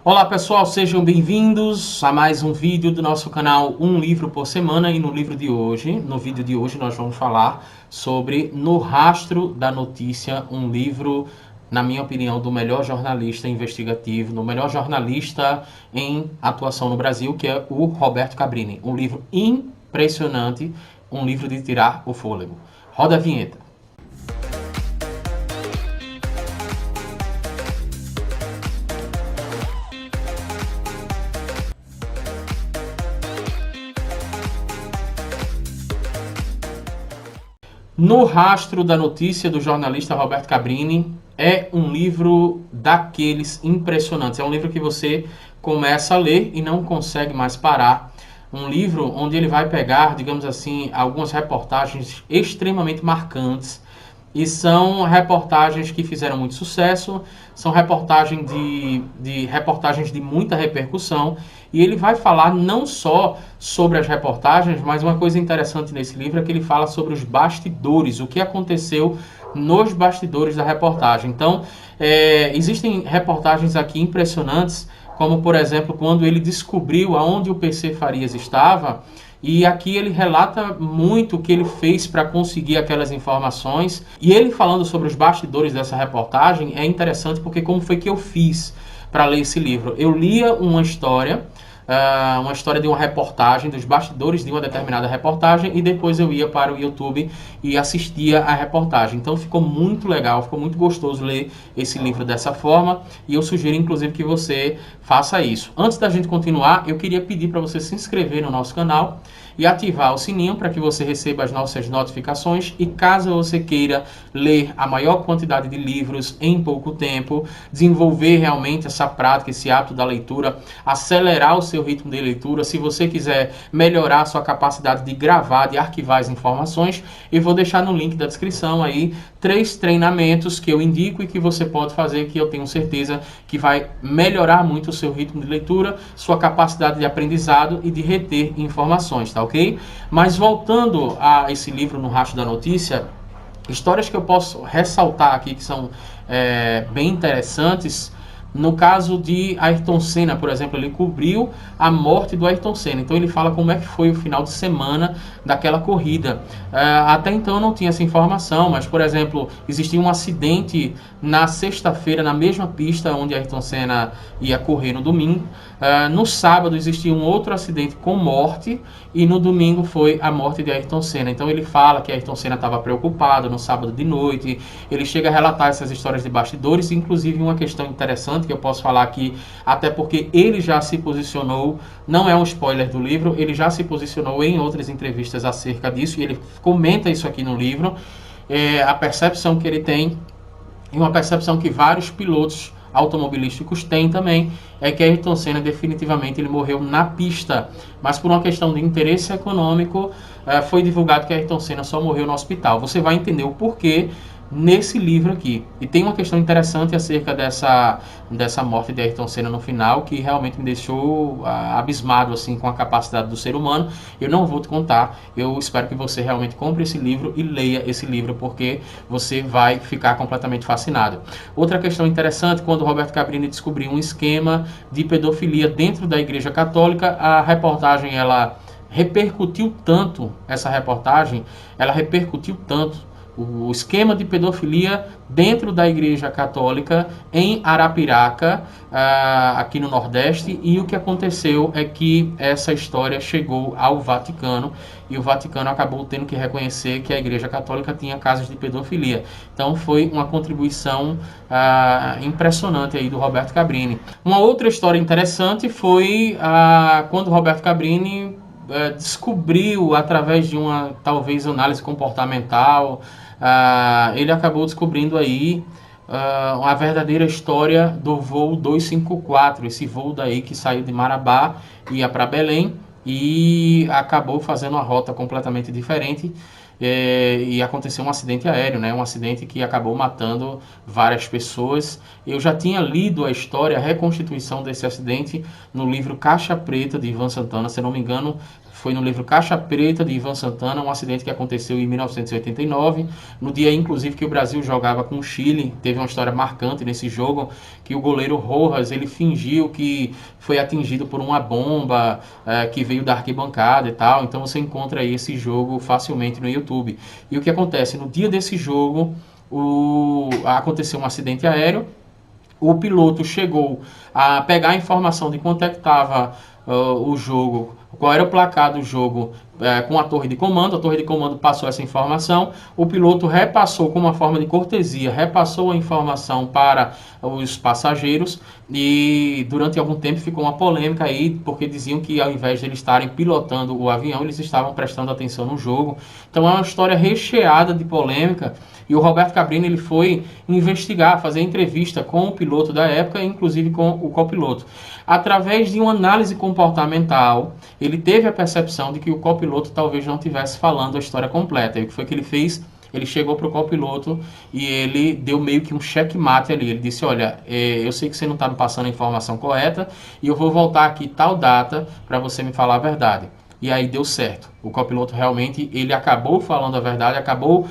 Olá pessoal, sejam bem-vindos a mais um vídeo do nosso canal Um Livro por Semana. E no vídeo de hoje nós vamos falar sobre No Rastro da Notícia, um livro, na minha opinião, do melhor jornalista investigativo, do melhor jornalista em atuação no Brasil, que é o Roberto Cabrini. Um livro impressionante, um livro de tirar o fôlego. Roda a vinheta. No Rastro da Notícia, do jornalista Roberto Cabrini, é um livro daqueles impressionantes. É um livro que você começa a ler e não consegue mais parar. Um livro onde ele vai pegar, digamos assim, algumas reportagens extremamente marcantes. E são reportagens que fizeram muito sucesso, são reportagens de muita repercussão. E ele vai falar não só sobre as reportagens, mas uma coisa interessante nesse livro é que ele fala sobre os bastidores, o que aconteceu nos bastidores da reportagem. Então, existem reportagens aqui impressionantes, como, por exemplo, quando ele descobriu aonde o PC Farias estava. E aqui ele relata muito o que ele fez para conseguir aquelas informações. E ele falando sobre os bastidores dessa reportagem é interessante porque como foi que eu fiz para ler esse livro? Eu lia uma história de uma reportagem, dos bastidores de uma determinada reportagem, e depois eu ia para o YouTube e assistia a reportagem. Então ficou muito legal, ficou muito gostoso ler esse livro dessa forma, e eu sugiro inclusive que você faça isso. Antes da gente continuar, eu queria pedir para você se inscrever no nosso canal e ativar o sininho para que você receba as nossas notificações. E caso você queira ler a maior quantidade de livros em pouco tempo, desenvolver realmente essa prática, esse hábito da leitura, acelerar o seu ritmo de leitura, se você quiser melhorar a sua capacidade de gravar, de arquivar as informações, eu vou deixar no link da descrição aí 3 treinamentos que eu indico e que você pode fazer, que eu tenho certeza que vai melhorar muito o seu ritmo de leitura, sua capacidade de aprendizado e de reter informações, tá ok? Mas voltando a esse livro No Rastro da Notícia, histórias que eu posso ressaltar aqui que são bem interessantes. No caso de Ayrton Senna, por exemplo, ele cobriu a morte do Ayrton Senna. Então ele fala como é que foi o final de semana daquela corrida. Até então eu não tinha essa informação, mas, por exemplo, existia um acidente na sexta-feira, na mesma pista onde Ayrton Senna ia correr no domingo. No sábado existia um outro acidente com morte, e no domingo foi a morte de Ayrton Senna. Então ele fala que Ayrton Senna estava preocupado no sábado de noite. Ele chega a relatar essas histórias de bastidores, inclusive uma questão interessante que eu posso falar aqui, até porque ele já se posicionou, não é um spoiler do livro, ele já se posicionou em outras entrevistas acerca disso, e ele comenta isso aqui no livro, a percepção que ele tem, e uma percepção que vários pilotos automobilísticos têm também, é que Ayrton Senna definitivamente ele morreu na pista, mas por uma questão de interesse econômico, foi divulgado que Ayrton Senna só morreu no hospital. Você vai entender o porquê nesse livro aqui. E tem uma questão interessante acerca dessa morte de Ayrton Senna no final, que realmente me deixou abismado assim, com a capacidade do ser humano. Eu não vou te contar, eu espero que você realmente compre esse livro e leia esse livro, porque você vai ficar completamente fascinado. Outra questão interessante, quando Roberto Cabrini descobriu um esquema de pedofilia dentro da Igreja Católica, a reportagem, ela repercutiu tanto, o esquema de pedofilia dentro da Igreja Católica em Arapiraca, aqui no Nordeste, e o que aconteceu é que essa história chegou ao Vaticano, e o Vaticano acabou tendo que reconhecer que a Igreja Católica tinha casos de pedofilia. Então foi uma contribuição impressionante aí do Roberto Cabrini. Uma outra história interessante foi quando o Roberto Cabrini descobriu, através de uma, talvez, análise comportamental, ele acabou descobrindo aí uma verdadeira história do voo 254, esse voo daí que saiu de Marabá, ia para Belém, e acabou fazendo uma rota completamente diferente. e aconteceu um acidente aéreo, né? Um acidente que acabou matando várias pessoas. Eu já tinha lido a história, a reconstituição desse acidente no livro Caixa Preta, de Ivan Santana, se não me engano, foi no livro Caixa Preta, de Ivan Santana, um acidente que aconteceu em 1989, no dia, inclusive, que o Brasil jogava com o Chile. Teve uma história marcante nesse jogo, que o goleiro Rojas, ele fingiu que foi atingido por uma bomba que veio da arquibancada e tal. Então você encontra aí esse jogo facilmente no YouTube. E o que acontece? No dia desse jogo, aconteceu um acidente aéreo. O piloto chegou a pegar a informação de quanto é que estava o jogo, qual era o placar do jogo com a torre de comando passou essa informação, o piloto repassou com uma forma de cortesia, repassou a informação para os passageiros e durante algum tempo ficou uma polêmica aí, porque diziam que ao invés de eles estarem pilotando o avião, eles estavam prestando atenção no jogo. Então é uma história recheada de polêmica. E o Roberto Cabrini ele foi investigar, fazer entrevista com o piloto da época, inclusive com o copiloto. Através de uma análise comportamental, ele teve a percepção de que o copiloto talvez não estivesse falando a história completa. E o que foi que ele fez? Ele chegou para o copiloto e ele deu meio que um checkmate ali. Ele disse, olha, eu sei que você não está me passando a informação correta e eu vou voltar aqui tal data para você me falar a verdade. E aí deu certo. O copiloto realmente, ele acabou falando a verdade, acabou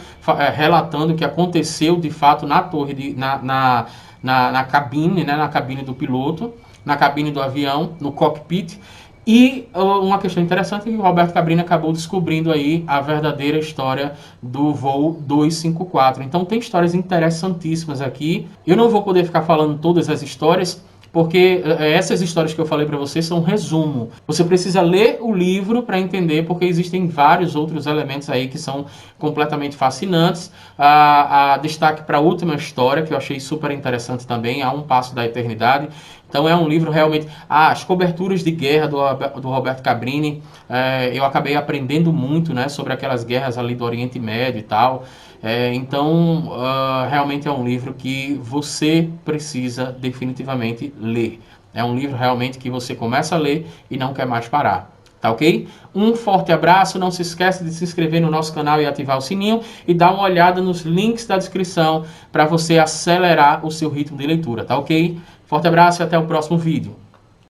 relatando o que aconteceu de fato na torre, na cabine, né, na cabine do piloto, na cabine do avião, no cockpit. E uma questão interessante é que o Roberto Cabrini acabou descobrindo aí a verdadeira história do voo 254. Então tem histórias interessantíssimas aqui. Eu não vou poder ficar falando todas as histórias, porque essas histórias que eu falei para vocês são um resumo. Você precisa ler o livro para entender, porque existem vários outros elementos aí que são completamente fascinantes. Destaque para a última história, que eu achei super interessante também, A Um Passo da Eternidade. Então é um livro realmente... as coberturas de guerra do Roberto Cabrini, eu acabei aprendendo muito, né, sobre aquelas guerras ali do Oriente Médio e tal. Então, realmente é um livro que você precisa definitivamente ler. É um livro realmente que você começa a ler e não quer mais parar. Tá ok? Um forte abraço, não se esqueça de se inscrever no nosso canal e ativar o sininho e dar uma olhada nos links da descrição para você acelerar o seu ritmo de leitura, tá ok? Forte abraço e até o próximo vídeo.